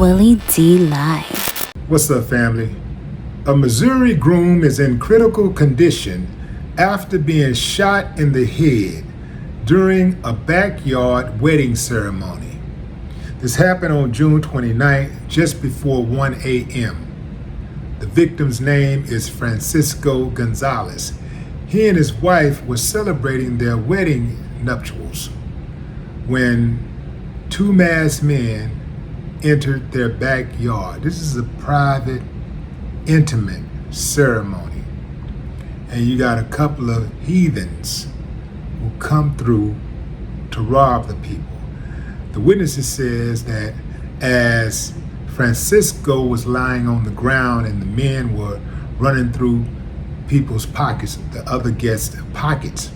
Willie D Live. What's up, family? A Missouri groom is in critical condition after being shot in the head during a backyard wedding ceremony. This happened on June 29th, just before 1 a.m. The victim's name is Francisco Gonzalez. He and his wife were celebrating their wedding nuptials when two masked men entered their backyard. This is a private, intimate ceremony. And you got a couple of heathens who come through to rob the people. The witnesses says that as Francisco was lying on the ground and the men were running through people's pockets, the other guests' pockets,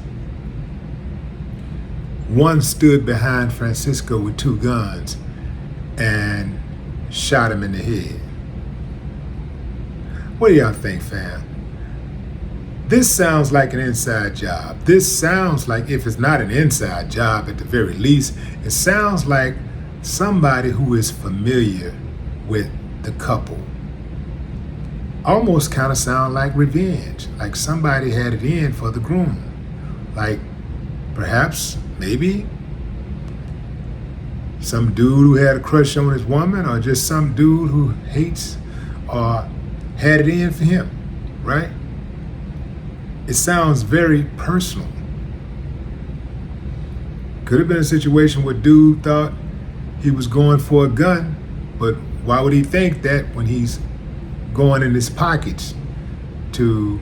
one stood behind Francisco with two guns and shot him in the head. What do y'all think, fam? This sounds like an inside job. This sounds like, if it's not an inside job at the very least, it sounds like somebody who is familiar with the couple. Almost kind of sound like revenge, like somebody had it in for the groom. Like perhaps, maybe, some dude who had a crush on his woman, or just some dude who hates or had it in for him, right? It sounds very personal. Could have been a situation where dude thought he was going for a gun, but why would he think that when he's going in his pockets to,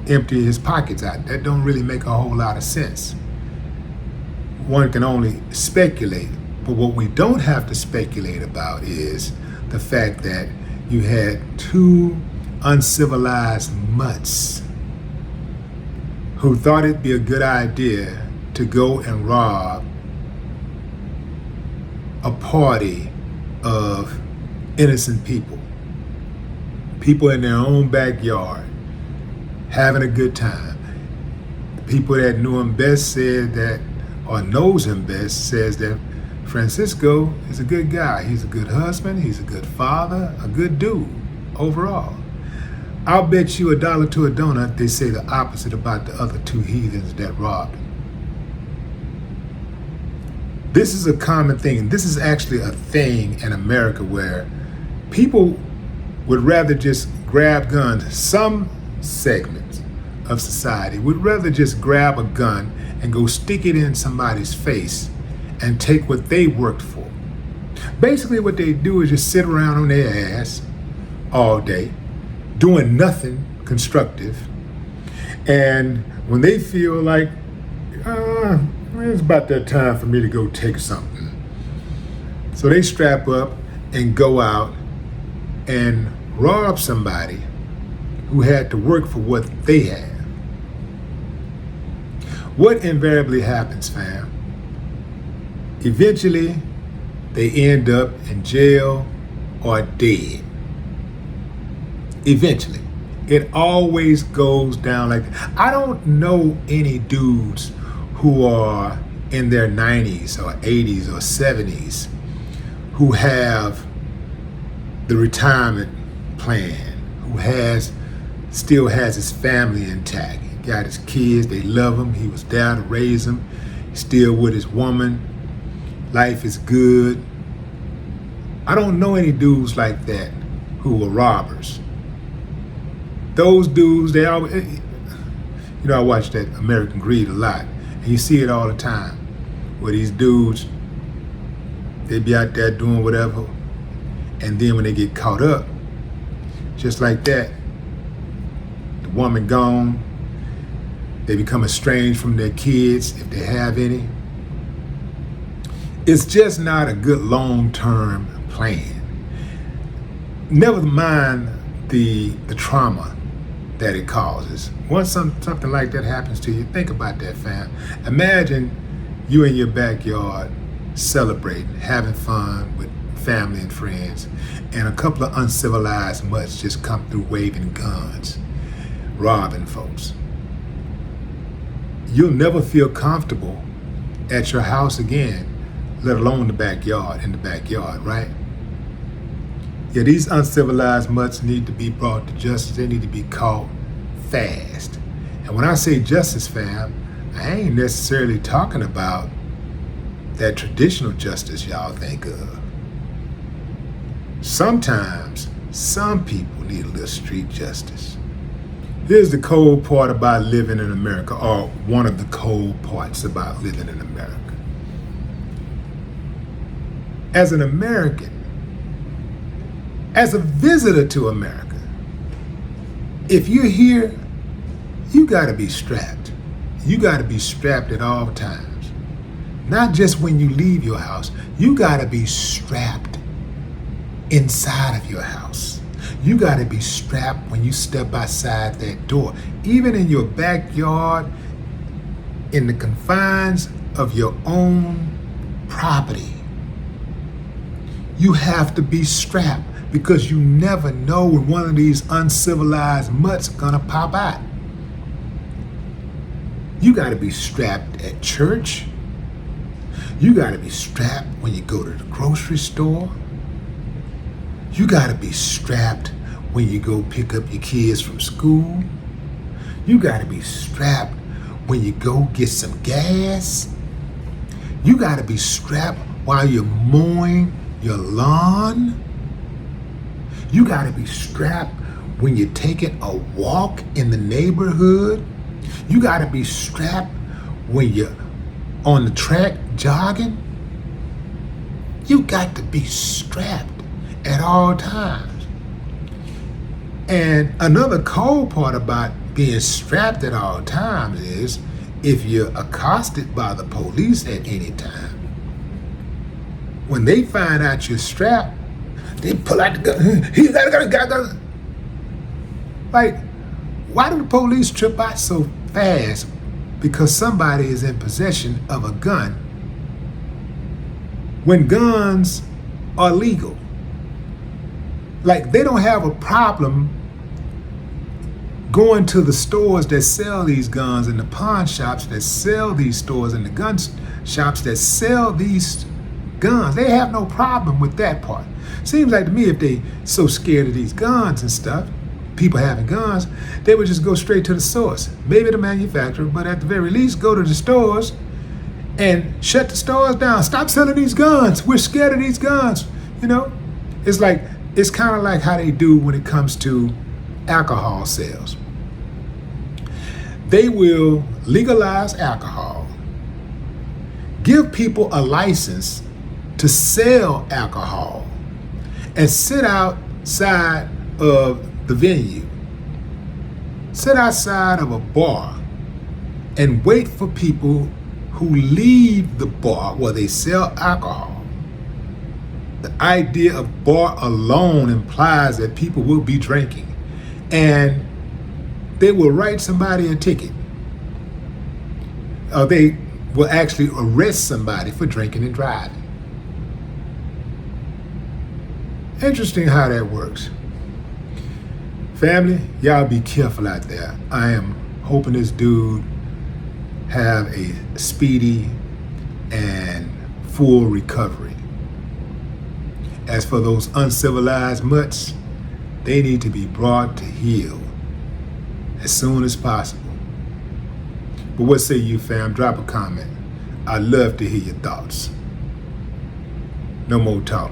empty his pockets out? That don't really make a whole lot of sense. One can only speculate. But what we don't have to speculate about is the fact that you had two uncivilized mutts who thought it'd be a good idea to go and rob a party of innocent people. People in their own backyard, having a good time. The people that knew him best said that, or knows him best, says that Francisco is a good guy. He's a good husband. He's a good father, a good dude overall. I'll bet you $1 to a donut they say the opposite about the other two heathens that robbed him. This is a common thing. This is actually a thing in America where people would rather just grab guns. Some segments of society would rather just grab a gun and go stick it in somebody's face and take what they worked for. Basically what they do is just sit around on their ass all day, doing nothing constructive. And when they feel like, it's about that time for me to go take something, so they strap up and go out and rob somebody who had to work for what they had. What invariably happens, fam? Eventually, they end up in jail or dead. Eventually. It always goes down like that. I don't know any dudes who are in their 90s or 80s or 70s who have the retirement plan, who still has his family intact. He got his kids, they love him, he was there to raise them, he's still with his woman. Life is good. I don't know any dudes like that who were robbers. Those dudes, they always, I watch that American Greed a lot, and you see it all the time, where these dudes, they be out there doing whatever, and then when they get caught up, just like that, the woman gone, they become estranged from their kids, if they have any. It's just not a good long-term plan. Never mind the trauma that it causes. Once something like that happens to you, think about that, fam. Imagine you in your backyard celebrating, having fun with family and friends, and a couple of uncivilized mutts just come through waving guns, robbing folks. You'll never feel comfortable at your house again, let alone in the backyard, right? Yeah, these uncivilized mutts need to be brought to justice. They need to be caught fast. And when I say justice, fam, I ain't necessarily talking about that traditional justice y'all think of. Sometimes, some people need a little street justice. Here's the cold part about living in America, or one of the cold parts about living in America. As an American, as a visitor to America, if you're here, you gotta be strapped. You gotta be strapped at all times. Not just when you leave your house, you gotta be strapped inside of your house. You gotta be strapped when you step outside that door. Even in your backyard, in the confines of your own property, you have to be strapped, because you never know when one of these uncivilized mutts gonna pop out. You gotta be strapped at church. You gotta be strapped when you go to the grocery store. You gotta be strapped when you go pick up your kids from school. You gotta be strapped when you go get some gas. You gotta be strapped while you're mowing your lawn. You gotta be strapped when you're taking a walk in the neighborhood. You gotta be strapped when you're on the track jogging. You got to be strapped at all times. And another cold part about being strapped at all times is if you're accosted by the police at any time. When they find out you're strapped, they pull out the gun. He got a gun. Like, why do the police trip out so fast because somebody is in possession of a gun when guns are legal? Like, they don't have a problem going to the stores that sell these guns and the pawn shops that sell these stores and the gun shops that sell these guns. They have no problem with that part. Seems like to me if they so scared of these guns and stuff, people having guns, they would just go straight to the source. Maybe the manufacturer, but at the very least go to the stores and shut the stores down. Stop selling these guns. We're scared of these guns. You know, it's kind of like how they do when it comes to alcohol sales. They will legalize alcohol, give people a license to sell alcohol, and sit outside of the venue, sit outside of a bar and wait for people who leave the bar where they sell alcohol. The idea of bar alone implies that people will be drinking, and they will write somebody a ticket, or they will actually arrest somebody for drinking and driving. Interesting how that works. Family, y'all be careful out there. I am hoping this dude have a speedy and full recovery. As for those uncivilized mutts, they need to be brought to heel as soon as possible. But what say you, fam? Drop a comment. I'd love to hear your thoughts. No more talk.